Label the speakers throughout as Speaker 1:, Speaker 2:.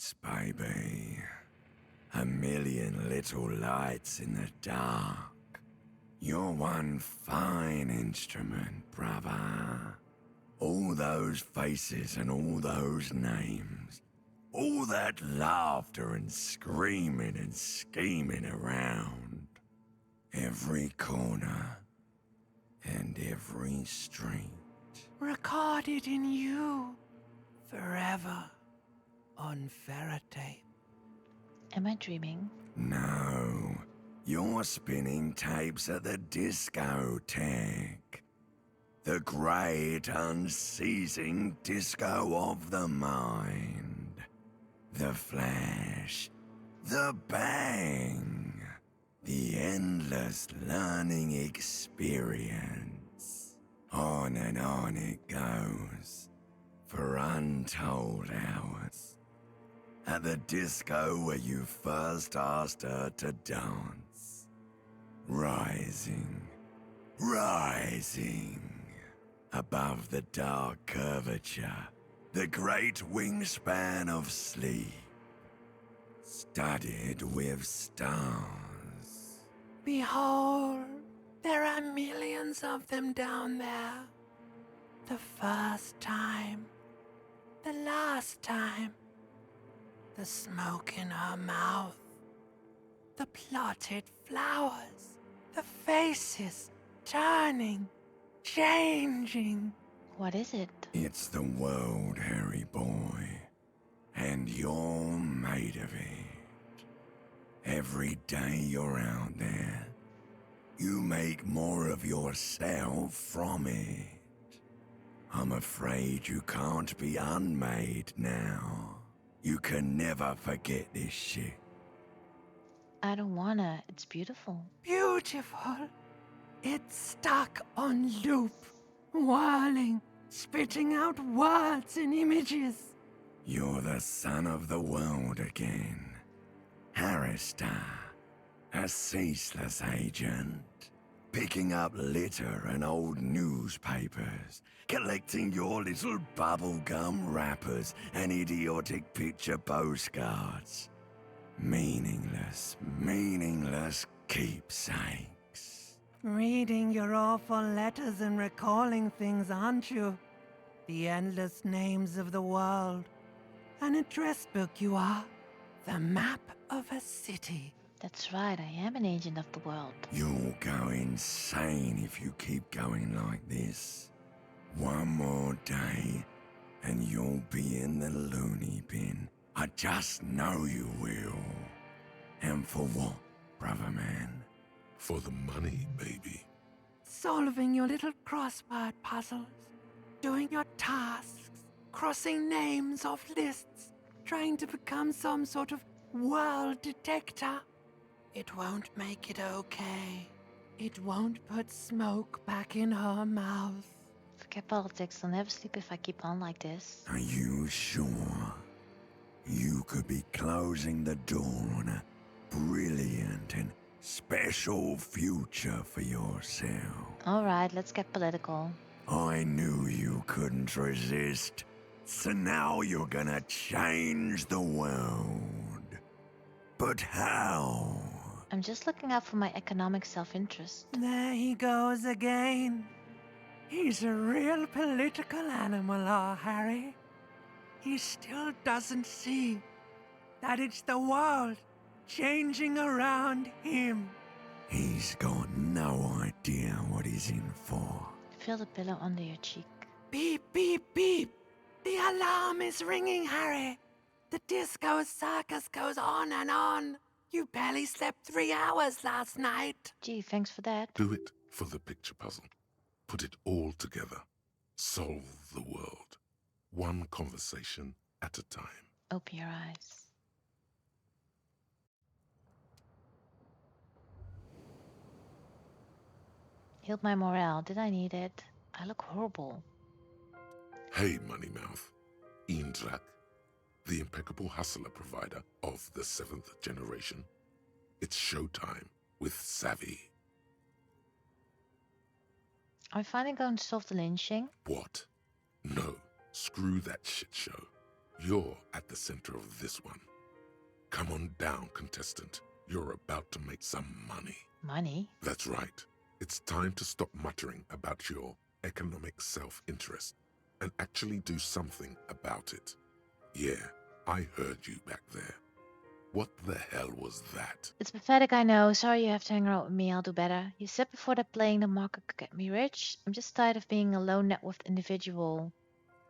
Speaker 1: lights, baby. A million little lights in the dark. You're one fine instrument, brother. All those faces and all those names. All that laughter and screaming and scheming around. Every corner and every street.
Speaker 2: Recorded in you forever on ferrotape.
Speaker 3: Am I dreaming?
Speaker 1: No, you're spinning tapes at the discotheque. The great unceasing disco of the mind. The flash, the bang, the endless learning experience. On and on it goes, for untold hours. At the disco where you first asked her to dance. Rising, rising, above the dark curvature, the great wingspan of sleep, studded with stars.
Speaker 2: Behold, there are millions of them down there. The first time, the last time. The smoke in her mouth, the plotted flowers, the faces turning, changing.
Speaker 3: What is it?
Speaker 1: It's the world, Harry boy, and you're made of it. Every day you're out there, you make more of yourself from it. I'm afraid you can't be unmade now. You can never forget this shit.
Speaker 3: I don't wanna. It's beautiful.
Speaker 2: Beautiful. It's stuck on loop, whirling, spitting out words and images.
Speaker 1: You're the son of the world again. Harrister, a ceaseless agent. Picking up litter and old newspapers, collecting your little bubblegum wrappers and idiotic picture postcards. Meaningless, meaningless keepsakes.
Speaker 2: Reading your awful letters and recalling things, aren't you? The endless names of the world. An address book you are. The map of a city.
Speaker 3: That's right, I am an agent of the world.
Speaker 1: You'll go insane if you keep going like this. One more day, and you'll be in the loony bin. I just know you will. And for what, brother man?
Speaker 4: For the money, baby.
Speaker 2: Solving your little crossword puzzles. Doing your tasks. Crossing names off lists. Trying to become some sort of world detector. It won't make it okay. It won't put smoke back in her mouth.
Speaker 3: Forget politics, I'll never sleep if I keep on like this.
Speaker 1: Are you sure? You could be closing the door on a brilliant and special future for yourself.
Speaker 3: Alright, let's get political.
Speaker 1: I knew you couldn't resist. So now you're gonna change the world. But how?
Speaker 3: I'm just looking out for my economic self-interest.
Speaker 2: There he goes again. He's a real political animal, our Harry. He still doesn't see that it's the world changing around him.
Speaker 1: He's got no idea what he's in for.
Speaker 3: Feel the pillow under your cheek.
Speaker 2: Beep, beep, beep. The alarm is ringing, Harry. The disco circus goes on and on. You barely slept 3 hours last night.
Speaker 3: Gee, thanks for that.
Speaker 4: Do it for the picture puzzle. Put it all together. Solve the world. One conversation at a time.
Speaker 3: Open your eyes. Healed my morale. Did I need it? I look horrible.
Speaker 4: Hey, Moneymouth. Indrak, the impeccable hustler provider of the 7th generation. It's showtime with Savvy.
Speaker 3: Are we finally going to solve the lynching?
Speaker 4: What? No, screw that shit show. You're at the center of this one. Come on down, contestant. You're about to make some money.
Speaker 3: Money?
Speaker 4: That's right. It's time to stop muttering about your economic self-interest and actually do something about it. Yeah, I heard you back there. What the hell was that?
Speaker 3: It's pathetic, I know. Sorry you have to hang around with me. I'll do better. You said before that playing the market could get me rich. I'm just tired of being a low net worth individual.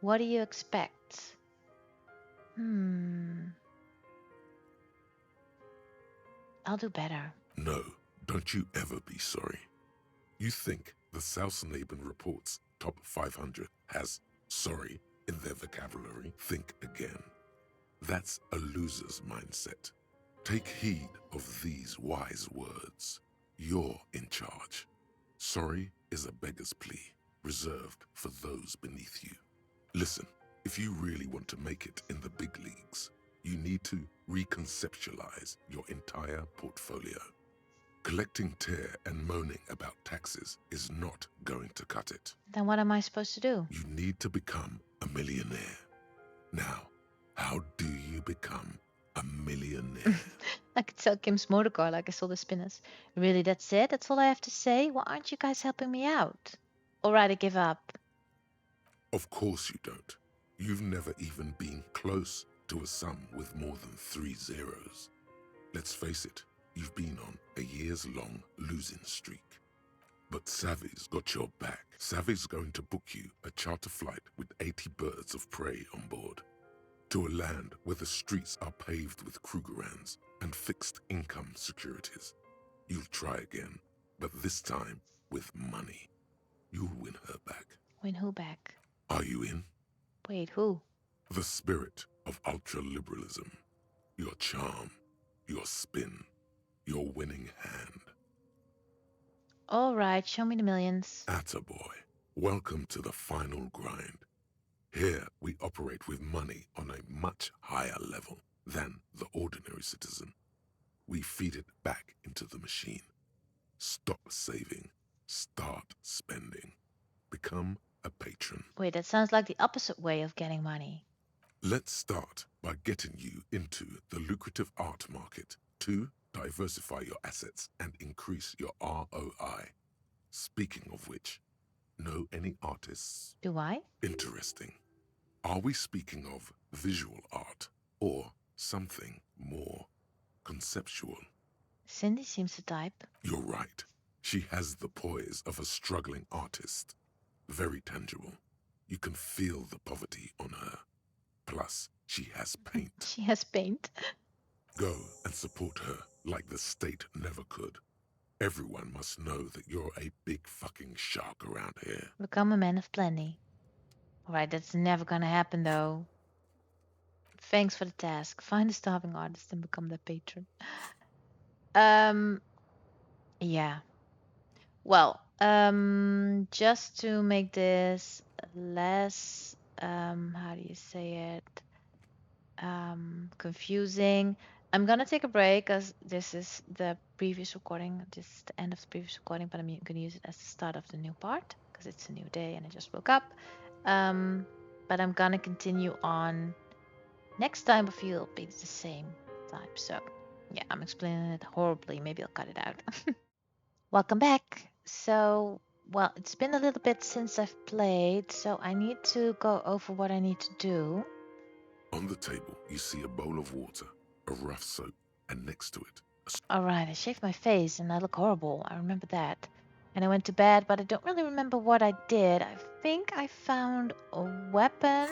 Speaker 3: What do you expect? I'll do better.
Speaker 4: No, don't you ever be sorry. You think the Southnaben Report's top 500 has sorry in their vocabulary? Think again. That's a loser's mindset. Take heed of these wise words. You're in charge. Sorry is a beggar's plea, reserved for those beneath you. Listen, if you really want to make it in the big leagues, you need to reconceptualize your entire portfolio. Collecting tear and moaning about taxes is not going to cut it.
Speaker 3: Then what am I supposed to do?
Speaker 4: You need to become a millionaire. Now, how do you become a millionaire?
Speaker 3: I could sell Kim's motor car like I sold the spinners. Really, that's it? That's all I have to say? Why aren't you guys helping me out? Alright, I give up.
Speaker 4: Of course you don't. You've never even been close to a sum with more than 3 zeros. Let's face it, you've been on a years-long losing streak. But Savvy's got your back. Savvy's going to book you a charter flight with 80 birds of prey on board to a land where the streets are paved with Krugerrands and fixed income securities. You'll try again, but this time with money. You'll win her back.
Speaker 3: Win who back?
Speaker 4: Are you in?
Speaker 3: Wait, who?
Speaker 4: The spirit of ultra-liberalism. Your charm, your spin, your winning hand.
Speaker 3: Alright, show me the millions.
Speaker 4: Attaboy. Welcome to the final grind. Here we operate with money on a much higher level than the ordinary citizen. We feed it back into the machine. Stop saving. Start spending. Become a patron.
Speaker 3: Wait, that sounds like the opposite way of getting money.
Speaker 4: Let's start by getting you into the lucrative art market to diversify your assets and increase your ROI. Speaking of which, know any artists?
Speaker 3: Do I?
Speaker 4: Interesting. Are we speaking of visual art or something more conceptual?
Speaker 3: Cindy seems to type.
Speaker 4: You're right. She has the poise of a struggling artist. Very tangible. You can feel the poverty on her. Plus, she has paint.
Speaker 3: She has paint.
Speaker 4: Go and support her like the state never could. Everyone must know that you're a big fucking shark around here.
Speaker 3: Become a man of plenty. Alright, that's never gonna happen though. Thanks for the task. Find a starving artist and become their patron. Yeah. Well, just to make this less, how do you say it? Confusing. I'm gonna take a break because this is the previous recording. This is the end of the previous recording, but I'm gonna use it as the start of the new part because it's a new day and I just woke up. But I'm gonna continue on next time. I feel it'll be the same time. So yeah, I'm explaining it horribly. Maybe I'll cut it out. Welcome back. So, well, it's been a little bit since I've played, so I need to go over what I need to do.
Speaker 4: On the table, you see a bowl of water, a rough soap, and next to it,
Speaker 3: Alright, I shaved my face and I look horrible. I remember that. And I went to bed, but I don't really remember what I did. I think I found a weapon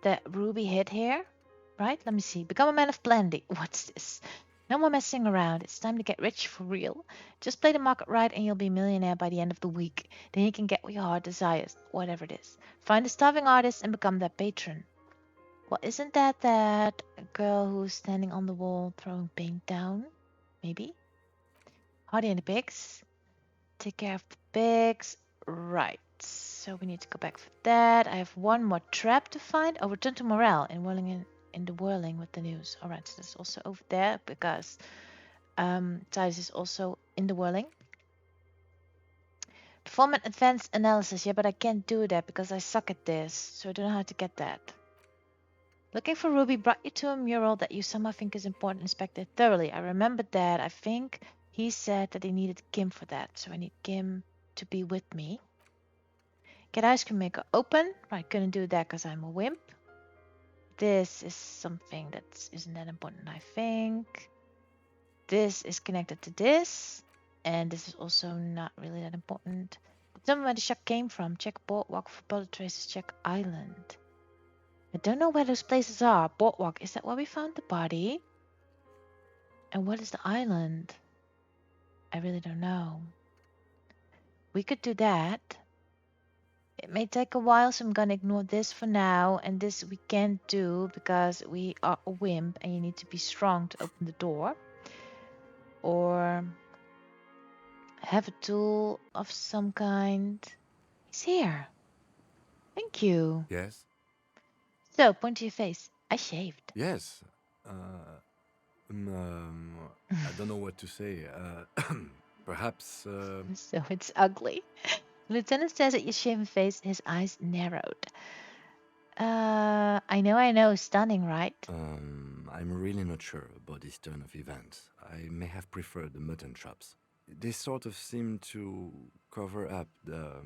Speaker 3: that Ruby hid here. Right? Let me see. Become a man of plenty. What's this? No more messing around. It's time to get rich for real. Just play the market right and you'll be a millionaire by the end of the week. Then you can get what your heart desires, whatever it is. Find a starving artist and become their patron. Well, isn't that girl who's standing on the wall throwing paint down? Maybe? Hardy and the pigs. Take care of the pigs. Right. So we need to go back for that. I have one more trap to find. Oh, return to morale in the whirling with the news. Alright, so that's also over there because Titus is also in the whirling. Perform an advanced analysis. Yeah, but I can't do that because I suck at this. So I don't know how to get that. Looking for Ruby brought you to a mural that you somehow think is important. Inspect it thoroughly. I remembered that. I think he said that he needed Kim for that, so I need Kim to be with me. Get ice cream maker open. I couldn't do that because I'm a wimp. This is something that isn't that important, I think. This is connected to this, and this is also not really that important. Determine where the shot came from. Check boardwalk for bullet traces. Check island. I don't know where those places are. Boardwalk, is that where we found the body? And what is the island? I really don't know. We could do that. It may take a while, so I'm gonna ignore this for now. And this we can't do because we are a wimp and you need to be strong to open the door. Or have a tool of some kind. He's here. Thank you.
Speaker 5: Yes?
Speaker 3: So, point to your face. I shaved.
Speaker 5: Yes. I don't know what to say. Perhaps.
Speaker 3: So it's ugly. The lieutenant stares at your shaven face, his eyes narrowed. I know, stunning, right?
Speaker 5: I'm really not sure about this turn of events. I may have preferred the mutton chops. They sort of seem to cover up the.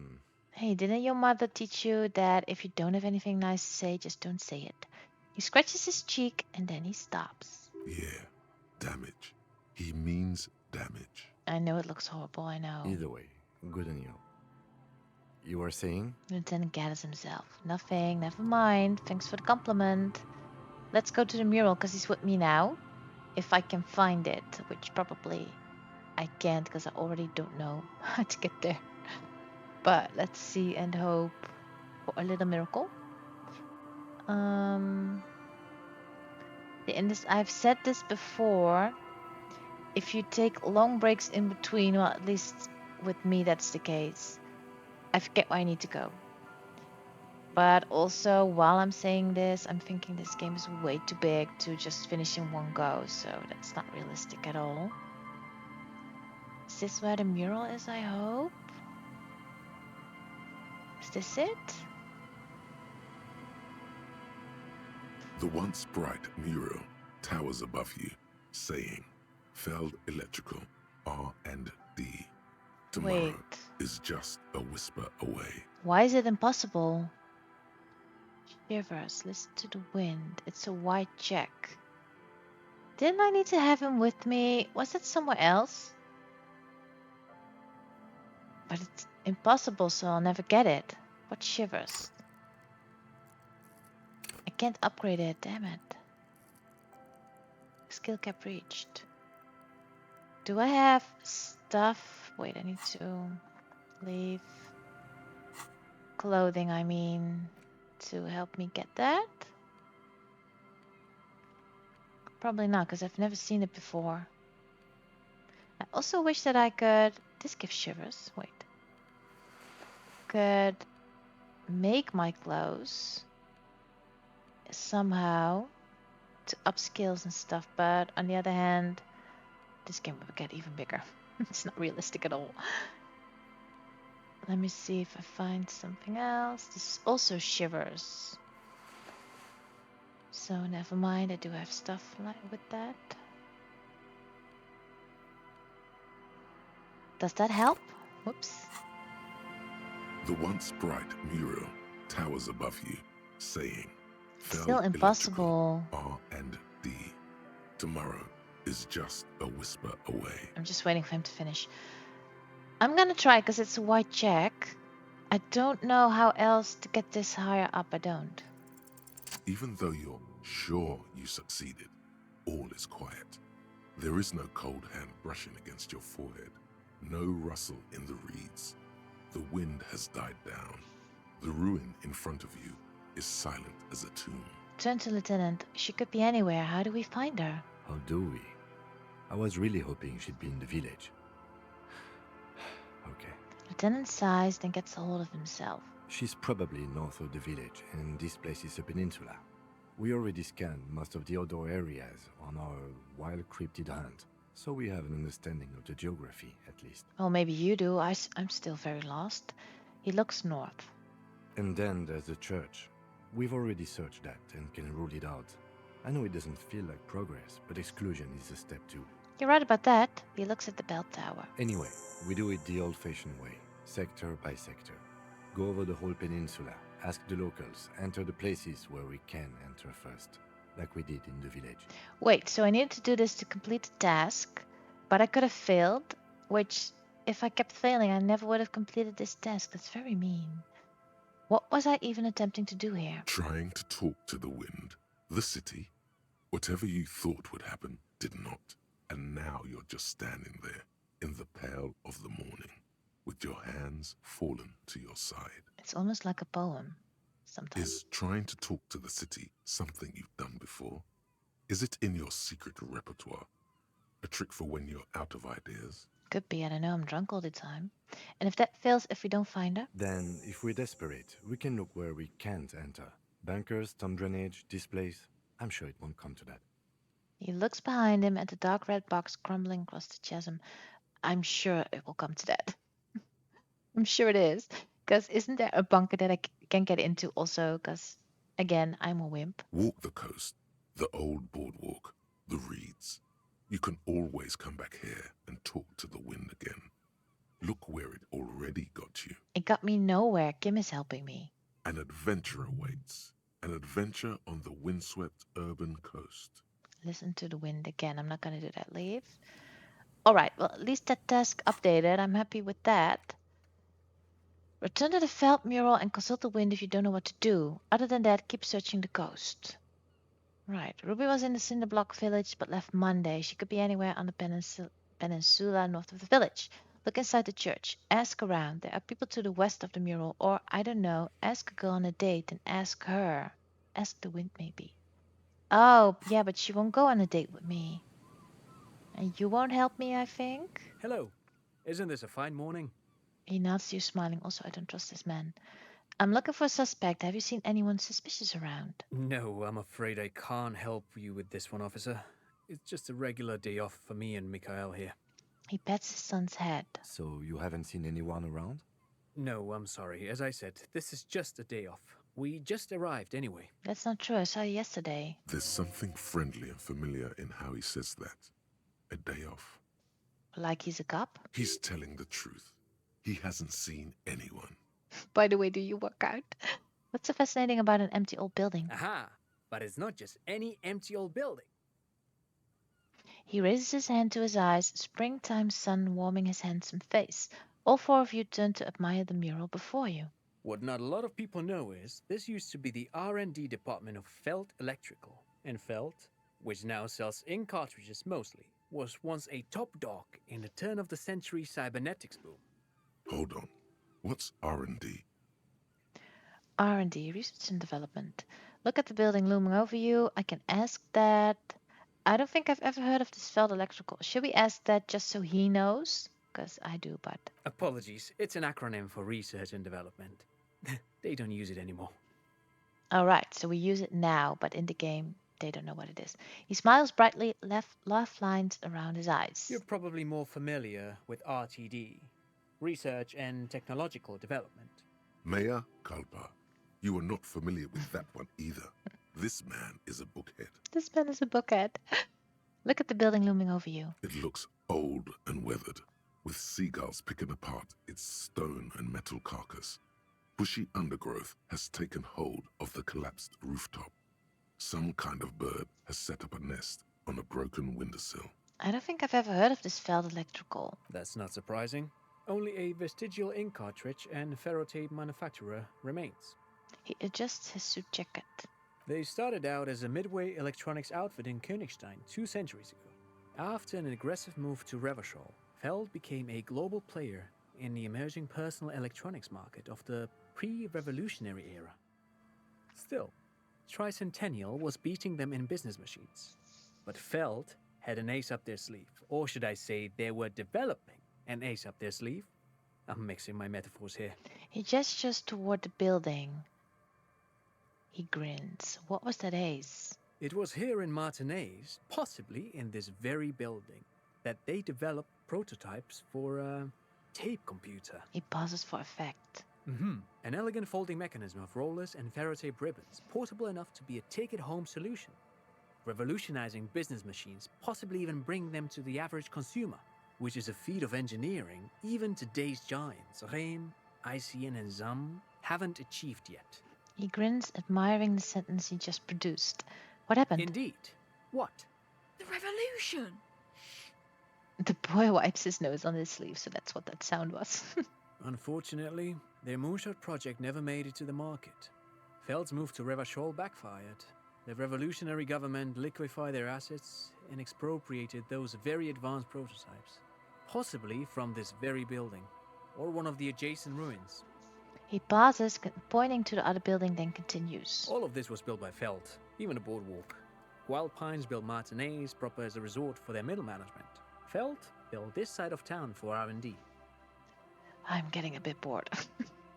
Speaker 3: Hey, didn't your mother teach you that if you don't have anything nice to say, just don't say it? He scratches his cheek and then he stops.
Speaker 4: Yeah, damage. He means damage.
Speaker 3: I know it looks horrible, I know.
Speaker 5: Either way, good on you. You were saying?
Speaker 3: Lieutenant gathers himself. Nothing, never mind. Thanks for the compliment. Let's go to the mural because he's with me now. If I can find it, which probably I can't because I already don't know how to get there. But let's see and hope for a little miracle. I've said this before. If you take long breaks in between, well, at least with me that's the case, I forget where I need to go. But also, while I'm saying this, I'm thinking this game is way too big to just finish in one go, so that's not realistic at all. Is this where the mural is, I hope? Is this it?
Speaker 4: The once bright mural towers above you, saying, Feld Electrical, R&D. Tomorrow
Speaker 3: Wait.
Speaker 4: is just a whisper away.
Speaker 3: Why is it impossible? Shivers, listen to the wind. It's a white check. Didn't I need to have him with me? Was it somewhere else? But it's impossible, so I'll never get it. What shivers? I can't upgrade it, damn it. Skill cap reached. Do I have stuff? Wait, I need to leave clothing, I mean, to help me get that? Probably not, because I've never seen it before. I also wish that I could... This gives shivers. Wait. Could make my clothes somehow to up skills and stuff, but on the other hand, this game will get even bigger. It's not realistic at all. Let me see if I find something else. This also shivers. So never mind, I do have stuff like with that. Does that help? Whoops.
Speaker 4: The once bright mural towers above you, saying, Feld
Speaker 3: Still impossible.
Speaker 4: Electrical, R&D. Tomorrow is just a whisper away.
Speaker 3: I'm just waiting for him to finish. I'm gonna try because it's a white check. I don't know how else to get this higher up. I don't.
Speaker 4: Even though you're sure you succeeded, all is quiet. There is no cold hand brushing against your forehead, no rustle in the reeds. The wind has died down. The ruin in front of you is silent as a tomb.
Speaker 3: Turn to Lieutenant. She could be anywhere. How do we find her?
Speaker 5: How do we? I was really hoping she'd be in the village. Okay.
Speaker 3: Lieutenant sighs, then gets a hold of himself.
Speaker 5: She's probably north of the village, and this place is a peninsula. We already scanned most of the outdoor areas on our wild cryptid hunt, so we have an understanding of the geography, at least.
Speaker 3: Well, maybe you do. I'm still very lost. He looks north.
Speaker 5: And then there's the church. We've already searched that and can rule it out. I know it doesn't feel like progress, but exclusion is a step too.
Speaker 3: You're right about that. He looks at the bell tower.
Speaker 5: Anyway, we do it the old-fashioned way, sector by sector. Go over the whole peninsula, ask the locals, enter the places where we can enter first, like we did in the village.
Speaker 3: Wait, so I needed to do this to complete the task, but I could have failed, which, if I kept failing, I never would have completed this task. That's very mean. What was I even attempting to do here?
Speaker 4: Trying to talk to the wind, the city. Whatever you thought would happen did not. And now you're just standing there in the pale of the morning with your hands fallen to your side.
Speaker 3: It's almost like a poem sometimes.
Speaker 4: Is trying to talk to the city something you've done before? Is it in your secret repertoire? A trick for when you're out of ideas?
Speaker 3: Could be, I don't know, I'm drunk all the time. And if that fails, if we don't find her?
Speaker 5: Then, if we're desperate, we can look where we can't enter. Bunkers, storm drainage, displays. I'm sure it won't come to that.
Speaker 3: He looks behind him at the dark red box crumbling across the chasm. I'm sure it will come to that. I'm sure it is. Because isn't there a bunker that I can get into also? Because, again, I'm a wimp.
Speaker 4: Walk the coast, the old boardwalk, the reeds. You can always come back here and talk to the wind again. Look where it already got you.
Speaker 3: It got me nowhere. Kim is helping me.
Speaker 4: An adventure awaits. An adventure on the windswept urban coast.
Speaker 3: Listen to the wind again. I'm not going to do that. Leave. All right. Well, at least that task updated. I'm happy with that. Return to the Veld mural and consult the wind if you don't know what to do. Other than that, keep searching the coast. Right. Ruby was in the Cinderblock village but left Monday. She could be anywhere on the peninsula north of the village. Look inside the church. Ask around. There are people to the west of the mural. Or, I don't know, ask a girl on a date and ask her. Ask the wind, maybe. Oh, yeah, but she won't go on a date with me. And you won't help me, I think?
Speaker 6: Hello. Isn't this a fine morning?
Speaker 3: He nods to you, smiling. Also, I don't trust this man. I'm looking for a suspect. Have you seen anyone suspicious around?
Speaker 6: No, I'm afraid I can't help you with this one, officer. It's just a regular day off for me and Mikhail here.
Speaker 3: He pats his son's head.
Speaker 5: So, you haven't seen anyone around?
Speaker 6: No, I'm sorry. As I said, this is just a day off. We just arrived anyway.
Speaker 3: That's not true. I saw you yesterday.
Speaker 4: There's something friendly and familiar in how he says that. A day off.
Speaker 3: Like he's a cop?
Speaker 4: He's telling the truth. He hasn't seen anyone.
Speaker 3: By the way, do you work out? What's so fascinating about an empty old building?
Speaker 6: Aha! But it's not just any empty old building.
Speaker 3: He raises his hand to his eyes, springtime sun warming his handsome face. All four of you turn to admire the mural before you.
Speaker 6: What not a lot of people know is this used to be the R&D department of Veld Electrical. And Veld, which now sells ink cartridges mostly, was once a top dog in the turn-of-the-century cybernetics boom.
Speaker 4: Hold on. What's R&D?
Speaker 3: R&D, research and development. Look at the building looming over you. I can ask that. I don't think I've ever heard of this Veld Electrical. Should we ask that just so he knows? Because I do, but...
Speaker 6: Apologies, it's an acronym for research and development. They don't use it anymore.
Speaker 3: Alright, so we use it now, but in the game, they don't know what it is. He smiles brightly, laugh lines around his eyes.
Speaker 6: You're probably more familiar with RTD, Research and Technological Development.
Speaker 4: Mea culpa. You are not familiar with that one either. This man is a bookhead.
Speaker 3: This man is a bookhead. Look at the building looming over you.
Speaker 4: It looks old and weathered, with seagulls picking apart its stone and metal carcass. Bushy undergrowth has taken hold of the collapsed rooftop. Some kind of bird has set up a nest on a broken windowsill.
Speaker 3: I don't think I've ever heard of this Veld Electrical.
Speaker 6: That's not surprising. Only a vestigial ink cartridge and ferrotape manufacturer remains.
Speaker 3: He adjusts his suit jacket.
Speaker 6: They started out as a midway electronics outfit in Königstein 2 centuries ago. After an aggressive move to Revachol, Veld became a global player in the emerging personal electronics market of the pre-revolutionary era. Still, Tricentennial was beating them in business machines. But Veld had an ace up their sleeve, or should I say they were developing an ace up their sleeve? I'm mixing my metaphors here.
Speaker 3: He gestures toward the building. He grins. What was that ace?
Speaker 6: It was here in Martinez, possibly in this very building, that they developed prototypes for a tape computer.
Speaker 3: He pauses for effect.
Speaker 6: An elegant folding mechanism of rollers and ferrotape ribbons, portable enough to be a take-it-home solution. Revolutionizing business machines, possibly even bringing them to the average consumer, which is a feat of engineering even today's giants, Rehm, ICN and ZAM, haven't achieved yet.
Speaker 3: He grins, admiring the sentence he just produced. What happened?
Speaker 6: Indeed. What?
Speaker 7: The revolution!
Speaker 3: The boy wipes his nose on his sleeve, so that's what that sound was.
Speaker 6: Unfortunately, their moonshot project never made it to the market. Feld's move to Revachol backfired. The revolutionary government liquefied their assets and expropriated those very advanced prototypes, possibly from this very building, or one of the adjacent ruins.
Speaker 3: He pauses, pointing to the other building, then continues.
Speaker 6: All of this was built by Feld, even the boardwalk. Wild Pines built Martinez proper as a resort for their middle management. Feld built this side of town for R&D.
Speaker 3: I'm getting a bit bored.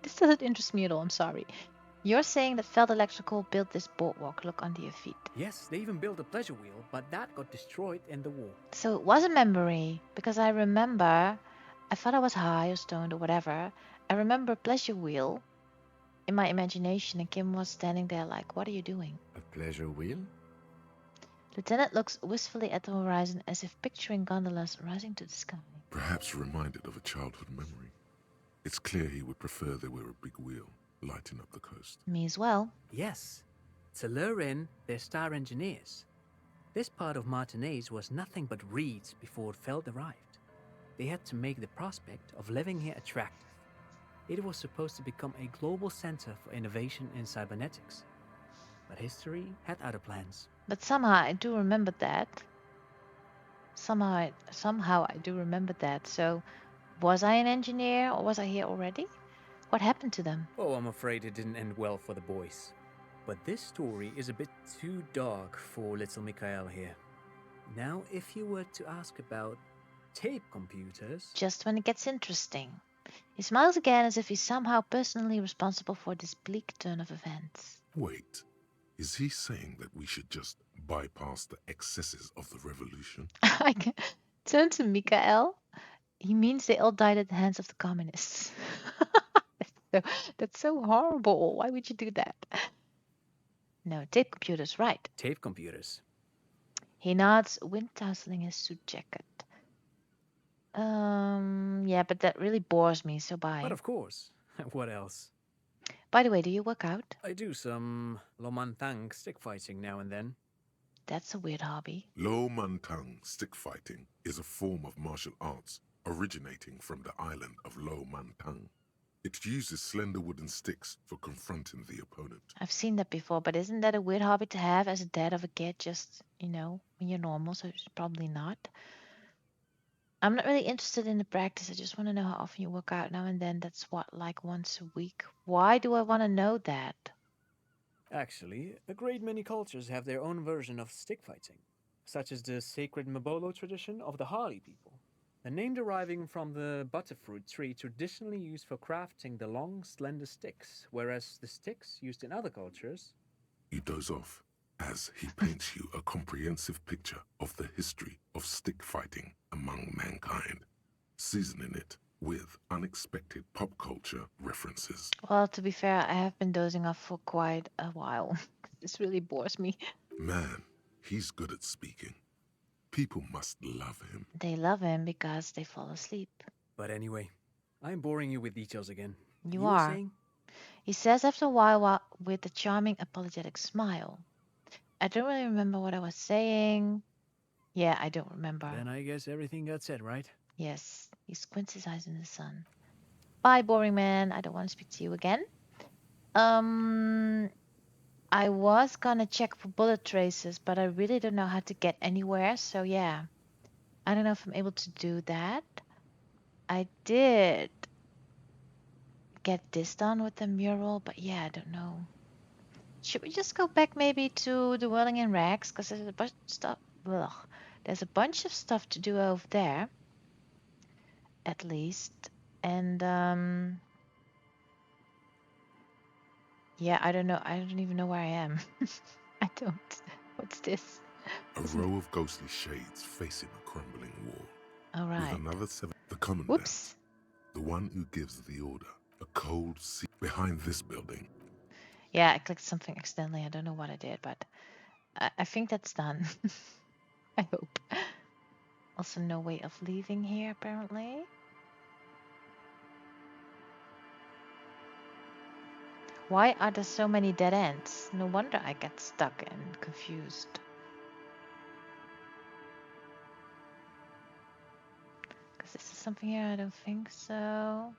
Speaker 3: This doesn't interest me at all, I'm sorry. You're saying that Feld Electrical built this boardwalk. Look under your feet.
Speaker 6: Yes, they even built a pleasure wheel, but that got destroyed in the war.
Speaker 3: So it was a memory, because I remember, I thought I was high or stoned or whatever. I remember pleasure wheel in my imagination, and Kim was standing there like, what are you doing?
Speaker 5: A pleasure wheel?
Speaker 3: Lieutenant looks wistfully at the horizon as if picturing gondolas rising to the sky.
Speaker 4: Perhaps reminded of a childhood memory. It's clear he would prefer there were a big wheel lighting up the coast.
Speaker 3: Me as well.
Speaker 6: Yes, to lure in their star engineers. This part of Martinez was nothing but reeds before Feld arrived. They had to make the prospect of living here attractive. It was supposed to become a global center for innovation in cybernetics. But history had other plans.
Speaker 3: But somehow I do remember that. Somehow I do remember that. So, was I an engineer or was I here already? What happened to them?
Speaker 6: Oh, I'm afraid it didn't end well for the boys. But this story is a bit too dark for little Mikhail here. Now, if you were to ask about tape computers...
Speaker 3: Just when it gets interesting. He smiles again as if he's somehow personally responsible for this bleak turn of events.
Speaker 4: Wait, is he saying that we should just bypass the excesses of the revolution?
Speaker 3: I turn to Mikhail. He means they all died at the hands of the communists. That's so horrible. Why would you do that? No, tape computers, right.
Speaker 6: Tape computers.
Speaker 3: He nods, wind tousling his suit jacket. Yeah, but that really bores me, so bye.
Speaker 6: But of course. What else?
Speaker 3: By the way, do you work out?
Speaker 6: I do some Lomantang stick fighting now and then.
Speaker 3: That's a weird hobby.
Speaker 4: Lo Mantang stick fighting is a form of martial arts originating from the island of Lo Mantang. It uses slender wooden sticks for confronting the opponent.
Speaker 3: I've seen that before, but isn't that a weird hobby to have as a dad of a kid? Just, when you're normal, so it's probably not. I'm not really interested in the practice. I just want to know how often you work out now and then. That's what, like once a week? Why do I want to know that?
Speaker 6: Actually, a great many cultures have their own version of stick fighting, such as the sacred Mabolo tradition of the Harli people. The name deriving from the butterfruit tree traditionally used for crafting the long, slender sticks, whereas the sticks used in other cultures...
Speaker 4: You doze off as he paints you a comprehensive picture of the history of stick fighting among mankind, seasoning it with unexpected pop culture references.
Speaker 3: Well, to be fair, I have been dozing off for quite a while. This really bores me.
Speaker 4: Man, he's good at speaking. People must love him.
Speaker 3: They love him because they fall asleep.
Speaker 6: But anyway, I'm boring you with details again.
Speaker 3: You
Speaker 6: were
Speaker 3: are.
Speaker 6: saying?
Speaker 3: He says after a while with a charming apologetic smile. I don't really remember what I was saying. Yeah, I don't remember.
Speaker 6: Then I guess everything got said, right?
Speaker 3: Yes, he squints his eyes in the sun. Bye, boring man. I don't want to speak to you again. I was gonna check for bullet traces, but I really don't know how to get anywhere, so yeah. I don't know if I'm able to do that. I did get this done with the mural, but yeah, I don't know. Should we just go back maybe to the Whirling in Rags? Because there's a bunch of stuff. Ugh. There's a bunch of stuff to do over there. At least. And yeah, I don't know. I don't even know where I am. I don't. What's this?
Speaker 4: A row of ghostly shades facing a crumbling wall.
Speaker 3: All right.
Speaker 4: With another 7. The commandant.
Speaker 3: Whoops.
Speaker 4: The one who gives the order. A cold sea behind this building.
Speaker 3: Yeah, I clicked something accidentally. I don't know what I did, but I think that's done. I hope. Also, no way of leaving here, apparently. Why are there so many dead ends? No wonder I get stuck and confused. Because this is something here? I don't think so.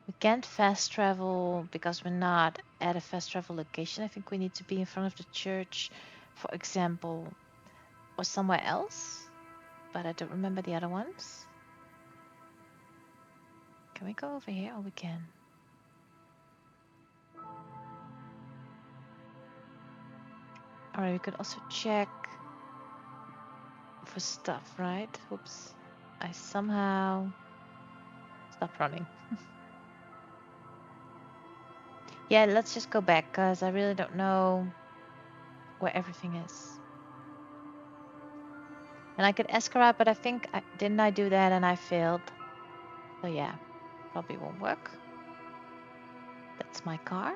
Speaker 3: We can't fast travel because we're not at a fast travel location. I think we need to be in front of the church, for example, or somewhere else. But I don't remember the other ones. Can we go over here? Oh, we can. Alright, we could also check for stuff, right? Oops. I somehow stopped running. Yeah, let's just go back, because I really don't know where everything is. And I could escalate, but I think, didn't I do that and I failed? So yeah, probably won't work. That's my car.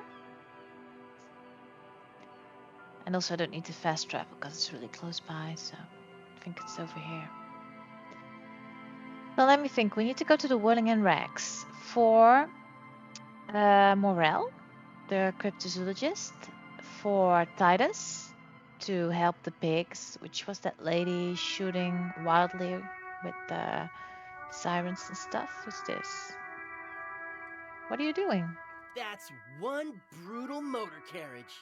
Speaker 3: And also I don't need to fast travel because it's really close by, so I think it's over here. Well, let me think. We need to go to the Whirling and Rags for Morel, the cryptozoologist, for Titus to help the pigs, which was that lady shooting wildly with the sirens and stuff. Who's this? What are you doing?
Speaker 8: That's one brutal motor carriage.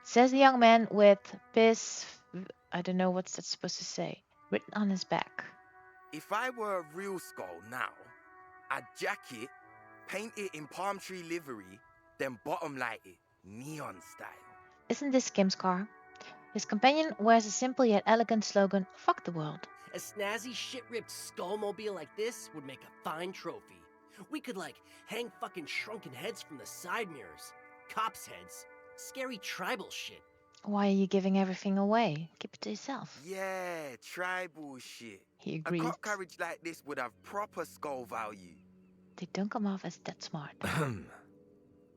Speaker 3: Says the young man with piss, I don't know what's that supposed to say, written on his back.
Speaker 9: If I were a real skull now, I'd jack it, paint it in palm tree livery, then bottom light it, neon style.
Speaker 3: Isn't this Kim's car? His companion wears a simple yet elegant slogan, "Fuck the world."
Speaker 8: A snazzy shit-ripped skullmobile like this would make a fine trophy. We could, like, hang fucking shrunken heads from the side mirrors. Cops' heads. Scary tribal shit.
Speaker 3: Why are you giving everything away? Keep it to yourself.
Speaker 9: Yeah, tribal shit.
Speaker 3: He
Speaker 9: A
Speaker 3: agrees.
Speaker 9: cop carriage like this would have proper skull value.
Speaker 3: They don't come off as that smart.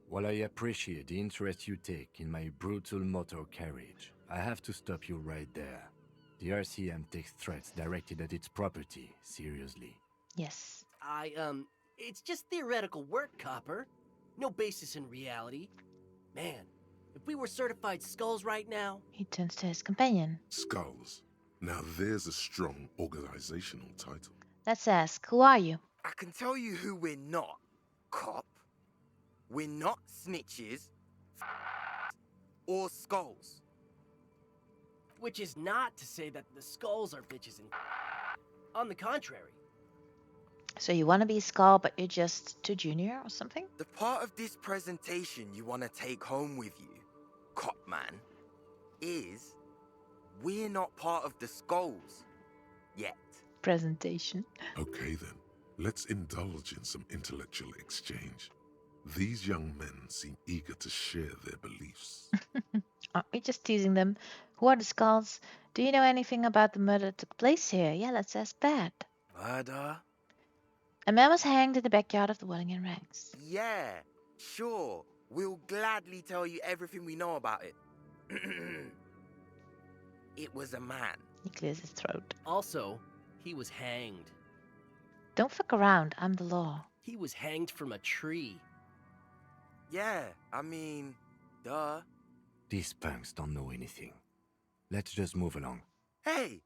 Speaker 5: While I appreciate the interest you take in my brutal motor carriage, I have to stop you right there. The RCM takes threats directed at its property seriously.
Speaker 3: Yes.
Speaker 8: It's just theoretical work, Copper. No basis in reality. Man, if we were certified skulls right now...
Speaker 3: He turns to his companion.
Speaker 4: Skulls. Now there's a strong organizational title.
Speaker 3: Let's ask, who are you?
Speaker 9: I can tell you who we're not, cop. We're not snitches or skulls.
Speaker 8: Which is not to say that the skulls are bitches and... On the contrary.
Speaker 3: So you want to be a skull, but you're just too junior or something?
Speaker 9: The part of this presentation you want to take home with you, cop man, is we're not part of the skulls yet.
Speaker 3: Presentation.
Speaker 4: Okay then, let's indulge in some intellectual exchange. These young men seem eager to share their beliefs.
Speaker 3: Aren't we just teasing them? Who are the skulls? Do you know anything about the murder that took place here? Yeah, let's ask that.
Speaker 9: Murder?
Speaker 3: A man was hanged in the backyard of the Whirling and Rags.
Speaker 9: Yeah, sure. We'll gladly tell you everything we know about it. It was a man.
Speaker 3: He clears his throat.
Speaker 8: Also, he was hanged.
Speaker 3: Don't fuck around, I'm the law.
Speaker 8: He was hanged from a tree.
Speaker 9: Yeah, I mean, duh.
Speaker 5: These punks don't know anything. Let's just move along.
Speaker 9: Hey,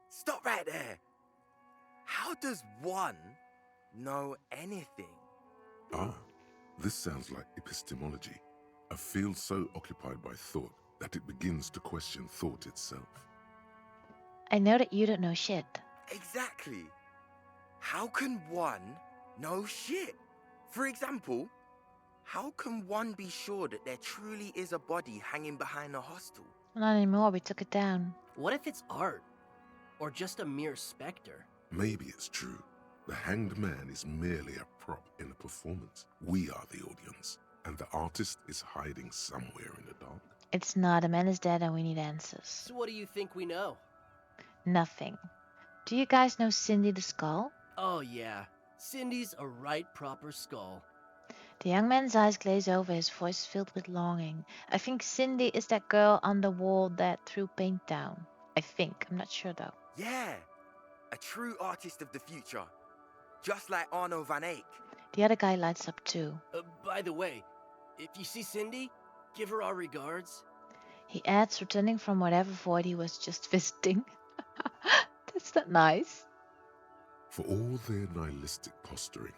Speaker 9: stop right there. How does one know anything?
Speaker 4: Ah, this sounds like epistemology. A field so occupied by thought that it begins to question thought itself.
Speaker 3: I know that you don't know shit.
Speaker 9: Exactly. How can one know shit? For example, how can one be sure that there truly is a body hanging behind a hostel?
Speaker 3: Not anymore, we took it down.
Speaker 8: What if it's art? Or just a mere specter?
Speaker 4: Maybe it's true. The hanged man is merely a prop in a performance. We are the audience, and the artist is hiding somewhere in the dark.
Speaker 3: It's not, a man is dead and we need answers.
Speaker 8: So what do you think we know?
Speaker 3: Nothing. Do you guys know Cindy the Skull?
Speaker 8: Oh yeah, Cindy's a right proper skull.
Speaker 3: The young man's eyes glaze over, his voice filled with longing. I think Cindy is that girl on the wall that threw paint down. I think. I'm not sure though.
Speaker 9: Yeah, a true artist of the future. Just like Arno van Eyck.
Speaker 3: The other guy lights up too.
Speaker 8: By the way, if you see Cindy, give her our regards.
Speaker 3: He adds, returning from whatever void he was just visiting. That's not nice.
Speaker 4: For all their nihilistic posturing,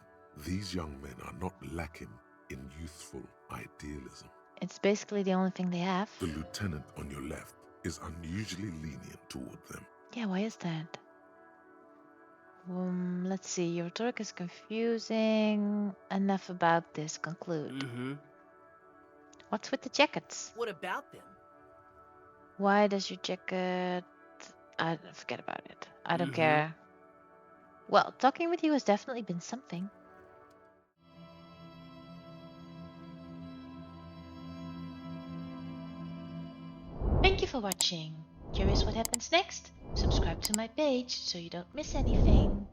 Speaker 4: these young men are not lacking in youthful idealism.
Speaker 3: It's basically the only thing they have.
Speaker 4: The lieutenant on your left is unusually lenient toward them.
Speaker 3: Yeah, why is that? Let's see. Your rhetoric is confusing. Enough about this. Conclude.
Speaker 8: Mm-hmm.
Speaker 3: What's with the jackets?
Speaker 8: What about them?
Speaker 3: Why does your jacket... I forget about it. I don't care. Well, talking with you has definitely been something. Thank you for watching. Curious what happens next? Subscribe to my page so you don't miss anything.